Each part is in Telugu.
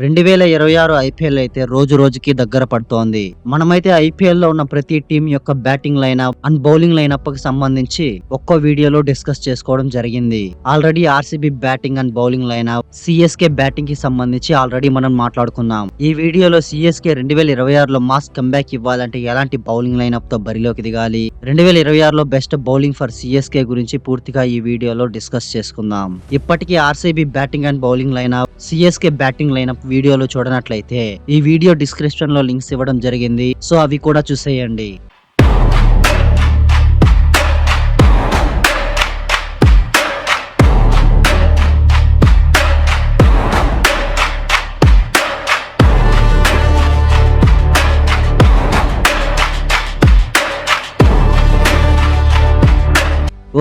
2026 ఐపీఎల్ అయితే రోజు రోజుకి దగ్గర పడుతోంది. మనమైతే ఐపీఎల్ లో ఉన్న ప్రతి టీం యొక్క batting lineup and bowling lineup కి సంబంధించి ఒక్కో వీడియోలో డిస్కస్ చేసుకోవడం జరిగింది. Already RCB batting and bowling lineup, CSK batting కి సంబంధించి ఆల్రెడీ మనం మాట్లాడుకున్నాం. ఈ వీడియోలో సిఎస్కే 2026లో మాస్ కంబ్యాక్ ఇవ్వాలంటే ఎలాంటి బౌలింగ్ లైనప్ తో బరిలోకి దిగాలి, 2026లో బెస్ట్ బౌలింగ్ ఫర్ సిఎస్కే గురించి పూర్తిగా ఈ వీడియోలో డిస్కస్ చేసుకుందాం. ఇప్పటికీ RCB batting and bowling lineup, CSK batting lineup వీడియోలో చూడనట్లయితే ఈ వీడియో డిస్క్రిప్షన్ లో లింక్స్ ఇవ్వడం జరిగింది, సో అవి కూడా చూసేయండి.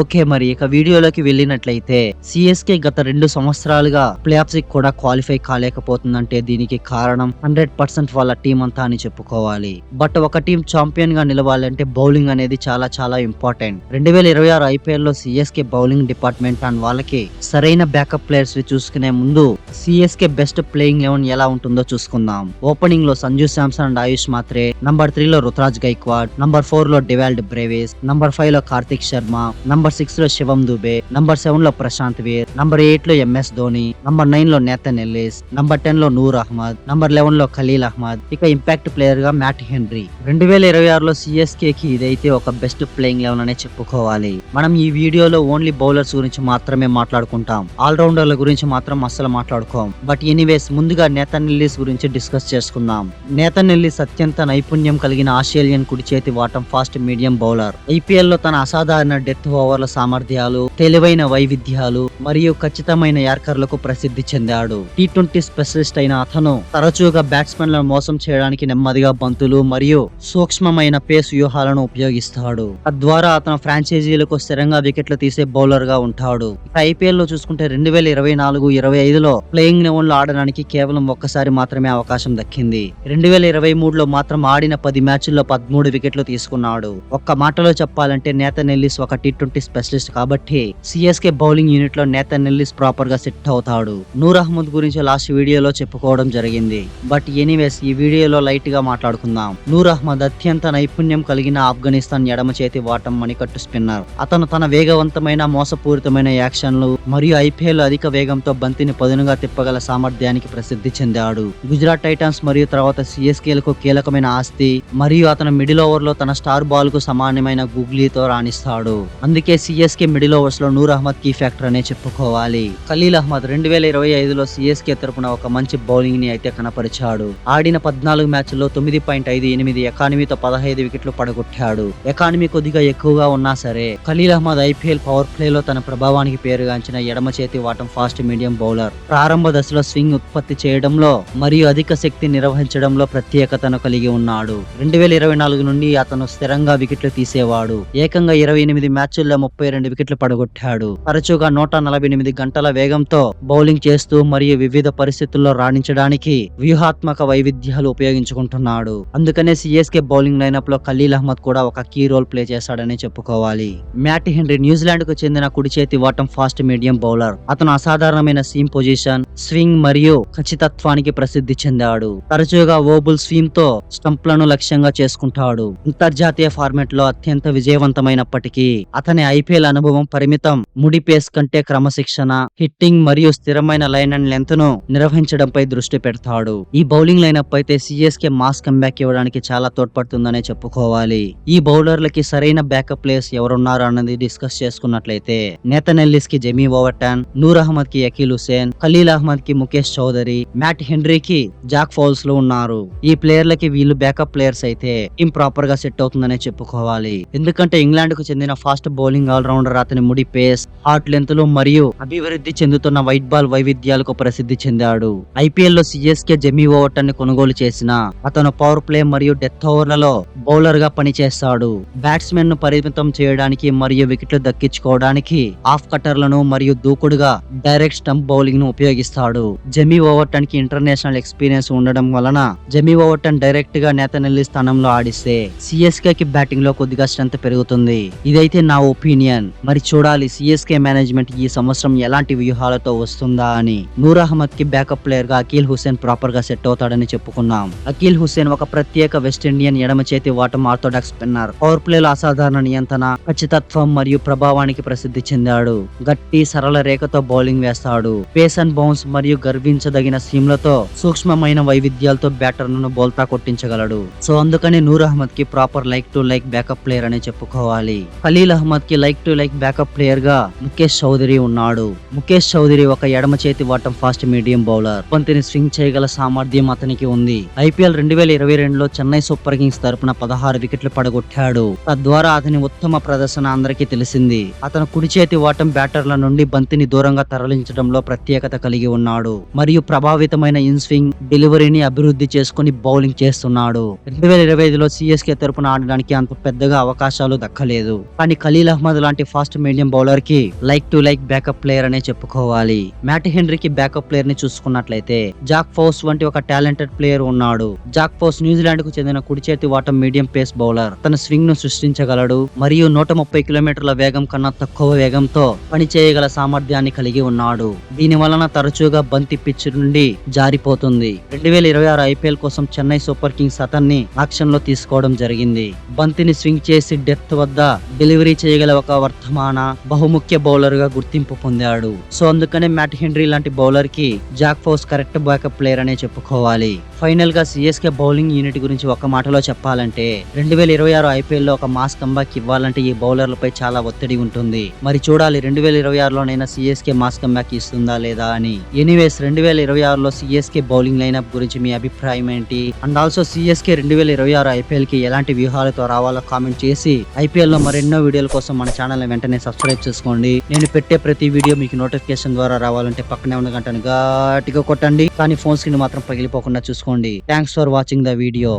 ఓకే, మరి ఇక వీడియోలోకి వెళ్ళినట్లయితే సిఎస్కే గత 2 సంవత్సరాలుగా ప్లే ఆఫ్స్ కూడా క్వాలిఫై కాలేకపోతుందంటే దీనికి కారణం 100% వాళ్ళ టీం అంతా అని చెప్పుకోవాలి. బట్ ఒక టీం ఛాంపియన్ గా నిలవాలంటే బౌలింగ్ అనేది చాలా చాలా ఇంపార్టెంట్. 2026 ఐపీఎల్ లో సిఎస్కే బౌలింగ్ డిపార్ట్మెంట్ అండ్ వాళ్ళకి సరైన బ్యాకప్ ప్లేయర్స్ చూసుకునే ముందు సిఎస్కే బెస్ట్ ప్లేయింగ్ 11 ఎలా ఉంటుందో చూసుకుందాం. ఓపెనింగ్ లో Sanju Samson and Ayush Mhatre, number 3 లో రుతురాజ్ గైక్వాడ్, నంబర్ 4 లో డివాల్డ్ బ్రేవిస్, నంబర్ 5 లో కార్తిక్ శర్మ, నంబర్ 6 లో శివం దుబే, నంబర్ 7 లో ప్రశాంత్ వీర్, నంబర్ 8 లో ఎంఎస్ ధోని, నంబర్ 9 లో నేతన్ ఎల్లిస్, నంబర్ 10 లో నూర్ అహ్మద్, నంబర్ 11 లో ఖలీల్ అహ్మద్, ఇక ఇంపాక్ట్ ప్లేయర్ గా మ్యాట్ హెన్రీ. 2026లో సిఎస్కే కి ఇదైతే ఒక బెస్ట్ ప్లేయింగ్ 11 అనే చెప్పుకోవాలి. మనం ఈ వీడియోలో ఓన్లీ బౌలర్స్ గురించి మాత్రమే మాట్లాడుకుంటాం, ఆల్రౌండర్ల గురించి మాత్రం అస్సలు మాట్లాడుకోం. బట్ ఎనీవేస్, ముందుగా నేతన్ ఎల్లిస్ గురించి డిస్కస్ చేసుకుందాం. నేతన్ ఎల్లిస్ అత్యంత నైపుణ్యం కలిగిన ఆస్ట్రేలియన్ కుడి చేతి వాటం ఫాస్ట్ మీడియం బౌలర్. ఐపీఎల్ లో తన అసాధారణ డెత్ ఓవర్ల సామర్థ్యాలు, తెలివైన వైవిధ్యాలు మరియు ఖచ్చితమైన యార్కర్లకు ప్రసిద్ధి చెందాడు. టీ20 స్పెషలిస్ట్ అయిన అతను తరచుగా బ్యాట్స్మెన్లను మోసం చేయడానికి నెమ్మదిగా బంతులు మరియు సూక్ష్మమైన పేస్ వ్యూహాలను ఉపయోగిస్తాడు. తద్వారా అతను ఫ్రాంచైజీలకు స్థిరంగా వికెట్లు తీసే బౌలర్ గా ఉంటాడు. ఐపీఎల్ లో చూసుకుంటే 2024-25లో ప్లేయింగ్ 11 లో ఆడడానికి కేవలం ఒక్కసారి మాత్రమే అవకాశం దక్కింది. 2023లో మాత్రం ఆడిన 10 మ్యాచ్ల్లో 13 వికెట్లు తీసుకున్నాడు. ఒక్క మాటలో చెప్పాలంటే నేతన్ ఎల్లిస్ ఒక టీ20 స్పెషలిస్ట్ కాబట్టి సిఎస్కే బౌలింగ్ యూనిట్ లో నేతన్ ఎల్లిస్ ప్రాపర్ గా సెట్ అవుతాడు. నూర్ అహ్మద్ గురించి లాస్ట్ వీడియోలో చెప్పుకోవడం జరిగింది. బట్ ఎనీవేస్, ఈ వీడియోలో లైట్ గా మాట్లాడుకుందాం. నూర్ అహ్మద్ అత్యంత నైపుణ్యం కలిగిన ఆఫ్ఘనిస్తాన్ ఎడమ చేతి వాటం మణికట్టు స్పిన్నర్. అతను తన వేగవంతమైన మోసపూరితమైన యాక్షన్లు మరియు ఐపీఎల్ అధిక వేగంతో బంతిని పదునుగా తిప్పగల సామర్థ్యానికి ప్రసిద్ధి చెందాడు. గుజరాత్ టైటాన్స్ మరియు తర్వాత సిఎస్కేలకు కీలకమైన ఆస్తి మరియు అతను మిడిల్ ఓవర్ లో తన స్టార్ బాల్ కు సమానమైన గుగ్లీతో రాణిస్తాడు. అందుకే సిఎస్కే మిడిల్ ఓవర్స్ లో నూర్ అహ్మద్ కీ ఫ్యాక్టర్ అనే చెప్పుకోవాలి. ఖలీల్ అహ్మద్ 2025లో సిఎస్కే తరపున ఒక మంచి బౌలింగ్ ని అయితే కనపరిచాడు. ఆడిన 14 మ్యాచ్ల్లో 9.58 ఎకానమీతో 15 వికెట్లు పడగొట్టాడు. ఎకానమీ కొద్దిగా ఎక్కువగా ఉన్నా సరే Khaleel Ahmed IPL power play లో తన ప్రభావానికి పేరుగాంచిన ఎడమ చేతి వాటం ఫాస్ట్ మీడియం బౌలర్. ప్రారంభ దశలో స్వింగ్ ఉత్పత్తి చేయడంలో మరియు అధిక శక్తి నిర్వహించడంలో ప్రత్యేకతను కలిగి ఉన్నాడు. 2024 నుండి అతను స్థిరంగా వికెట్లు తీసేవాడు. ఏకంగా 28 మ్యాచ్ల్లో 32 వికెట్లు పడగొట్టాడు. తరచుగా 148 గంటల వేగంతో బౌలింగ్ చేస్తూ మరియు వివిధ పరిస్థితుల్లో రాణించడానికి వ్యూహాత్మక వైవిధ్యాలు ఉపయోగించుకుంటున్నాడు. అందుకనే సిఎస్కే బౌలింగ్ లైనప్ లో ఖలీల్ అహ్మద్ కూడా ఒక కీ రోల్ ప్లే చేశాడని చెప్పుకోవాలి. మ్యాట్ హెన్రీ న్యూజిలాండ్ కు చెందిన కుడి చేతి వాటం ఫాస్ట్ మీడియం బౌలర్. అతను అసాధారణమైన సీమ్ పొజిషన్, స్వింగ్ మరియు ఖచ్చితత్వానికి ప్రసిద్ధి చెందాడు. తరచుగా ఓబుల్ స్వీమ్ తో స్టంప్లను లక్ష్యంగా చేసుకుంటాడు. అంతర్జాతీయ ఫార్మాట్ లో అత్యంత విజయవంతమైనప్పటికీ అతని ఐపీఎల్ అనుభవం పరిమితం. ముడి పేస్ కంటే క్రమశిక్షణ, హిట్టింగ్ మరియు స్థిరమైన లైన్ అండ్ లెంత్ ను నిర్వహించడంపై దృష్టి పెడతాడు. ఈ బౌలింగ్ లైనప్ అయితే సిఎస్కే మాస్ కంబ్యాక్ ఇవ్వడానికి చాలా తోడ్పడుతుందనే చెప్పుకోవాలి. ఈ బౌలర్లకి సరైన బ్యాకప్ ప్లేయర్స్ ఎవరున్నారు అన్నది డిస్కస్ చేసుకున్నట్లయితే నేతన్ ఎల్లిస్ కి జెమీ ఓవర్టన్, నూర్ అహ్మద్ కి అకీల్ హుసేన్, ఖలీల్ అహ్మద్ కి ముఖేష్ చౌదరి, మ్యాట్ హెన్రీ కి జాక్ ఫౌల్స్ లో ఉన్నారు. ఈ ప్లేయర్లకి వీళ్ళు బ్యాకప్ ప్లేయర్స్ అయితే టీం ప్రాపర్ గా సెట్ అవుతుందనే చెప్పుకోవాలి. ఎందుకంటే ఇంగ్లాండ్ కు చెందిన ఫాస్ట్ బౌలింగ్ ఆల్రౌండర్ అతని ముడి పేస్, హార్ట్ లెంత్లు మరియు అభివృద్ధి చెందుతున్న వైట్ బాల్ వైవిధ్యాలకు ప్రసిద్ధి చెందాడు. ఐపీఎల్ లో సిఎస్కే జెమీ ఓవర్టన్ ని కొనుగోలు చేసిన అతను పవర్ ప్లే మరియు డెత్ ఓవర్లలో బౌలర్ గా పనిచేస్తాడు. బ్యాట్స్మెన్ ను పరిమితం చేయడానికి మరియు వికెట్లు దక్కించుకోవడానికి ఆఫ్ కటర్లను మరియు దూకుడుగా డైరెక్ట్ స్టంప్ బౌలింగ్ ను ఉపయోగిస్తాడు. జెమీ ఓవర్టన్ కి ఇంటర్నేషనల్ ఎక్స్పీరియన్స్ ఉండడం వలన జెమీ ఓవర్టన్ డైరెక్ట్ గా నేతన్ ఎల్లిస్ స్థానంలో ఆడిస్తే సిఎస్కే కి బ్యాటింగ్ లో కొద్దిగా స్ట్రెంత్ పెరుగుతుంది. ఇదైతే నా ఒపీనియన్. ఒపీనియన్. మరి చూడాలి సిఎస్కే మేనేజ్మెంట్ ఈ సంవత్సరం ఎలాంటి వ్యూహాలతో వస్తుందా అని. నూర్ అహ్మద్ కి బ్యాకప్ ప్లేయర్ గా అకీల్ హుసేన్ ప్రాపర్ గా సెట్ అవుతాడని చెప్పుకున్నాం. అకీల్ హుసేన్ ఒక ప్రత్యేక వెస్ట్ ఇండియన్ ఎడమ చేతి వాటం ఆర్థోడాక్స్ స్పిన్నర్. పవర్ ప్లేలో అసాధారణ నియంత్రణ, ఖచ్చితత్వం మరియు ప్రభావానికి ప్రసిద్ధి చెందాడు. గట్టి సరళ రేఖతో బౌలింగ్ వేస్తాడు. పేస్ అండ్ బౌన్స్ మరియు గర్వించదగిన సీమ్లతో సూక్ష్మమైన వైవిధ్యాలతో బ్యాటర్లను బోల్తా కొట్టించగలడు. సో అందుకని నూర్ అహ్మద్ కి proper like to like backup player అని చెప్పుకోవాలి. ఖలీల్ అహ్మద్ కి like to like backup player గా ముఖేష్ చౌదరి ఉన్నాడు. ముఖేష్ చౌదరి ఒక ఎడమ చేతి వాటం ఫాస్ట్ మీడియం బౌలర్. బంతిని స్వింగ్ చేయగల సామర్థ్యం అతనికి ఉంది. ఐపీఎల్ 2022లో చెన్నై సూపర్ కింగ్స్ తరపున 16 వికెట్లు పడగొట్టాడు. తద్వారా అతని ఉత్తమ ప్రదర్శన అందరికీ తెలిసింది. అతను కుడి చేతి వాటం బ్యాటర్ల నుండి బంతిని దూరంగా తరలించడంలో ప్రత్యేకత కలిగి ఉన్నాడు మరియు ప్రభావితమైన ఇన్ స్వింగ్ డెలివరీని అభివృద్ధి చేసుకుని బౌలింగ్ చేస్తున్నాడు. 2025లో సిఎస్కే తరపున ఆడడానికి అంత పెద్దగా అవకాశాలు దక్కలేదు. కానీ ఖలీల్ అహ్మద్ లాంటి ఫాస్ట్ మీడియం బౌలర్ కి like to like backup player అనే చెప్పుకోవాలి. మ్యాట్ హెన్రీకి బ్యాకప్ ప్లేయర్ ని చూసుకున్నట్లయితే జాక్ ఫౌస్ వంటి ఒక టాలెంటెడ్ ప్లేయర్ ఉన్నాడు. జాక్ ఫౌస్ న్యూజిలాండ్ కు చెందిన కుడి చేతి వాటం మీడియం పేస్ బౌలర్. తన స్వింగ్ ను సృష్టించగలడు మరియు 130 కిలోమీటర్ల వేగం కన్నా తక్కువ వేగంతో పనిచేయగల సామర్థ్యాన్ని కలిగి ఉన్నాడు. దీని వలన తరచుగా బంతి పిచ్ నుండి జారిపోతుంది. 2026 ఐపీఎల్ కోసం చెన్నై సూపర్ కింగ్స్ అతన్ని ఆక్షన్ లో తీసుకోవడం జరిగింది. బంతిని స్వింగ్ చేసి డెప్త్ వద్ద డెలివరీ చేయగల ఒక వర్తమాన బహుముఖ్య బౌలర్ గా గుర్తింపు పొందాడు. సో అందుకనే మ్యాట్ హెన్రీ లాంటి బౌలర్ కి జాక్ ఫౌస్ కరెక్ట్ బ్యాకప్ ప్లేయర్ అనే చెప్పుకోవాలి. ఫైనల్ గా సిఎస్కే బౌలింగ్ యూనిట్ గురించి ఒక మాటలో చెప్పాలంటే 2026 ఐపీఎల్ లో ఒక మాస్ కంబ్యాక్ ఇవ్వాలంటే ఈ బౌలర్లపై చాలా ఒత్తిడి ఉంటుంది. మరి చూడాలి 2026లోనైనా సిఎస్కే మాస్ కంబ్యాక్ ఇస్తుందా లేదా అని. ఎనీవేస్ 2026లో సిఎస్కే బౌలింగ్ లైనప్ గురించి మీ అభిప్రాయం ఏంటి? అండ్ ఆల్సో సిఎస్కే 2026 ఐపీఎల్ కి ఎలాంటి వ్యూహాలతో రావాలో కామెంట్ చేసి ఐపీఎల్ లో మరెన్నో వీడియోల కోసం మన ఛానల్ వెంటనే సబ్స్క్రైబ్ చేసుకోండి. నేను పెట్టే ప్రతి వీడియో మీకు నోటిఫికేషన్ ద్వారా రావాలంటే పక్కనే ఉన్న గంటను గట్టిగా కొట్టండి. కానీ ఫోన్ స్క్రీన్ మాత్రం పగిలిపోకుండా చూసుకోండి. Thanks for watching the video.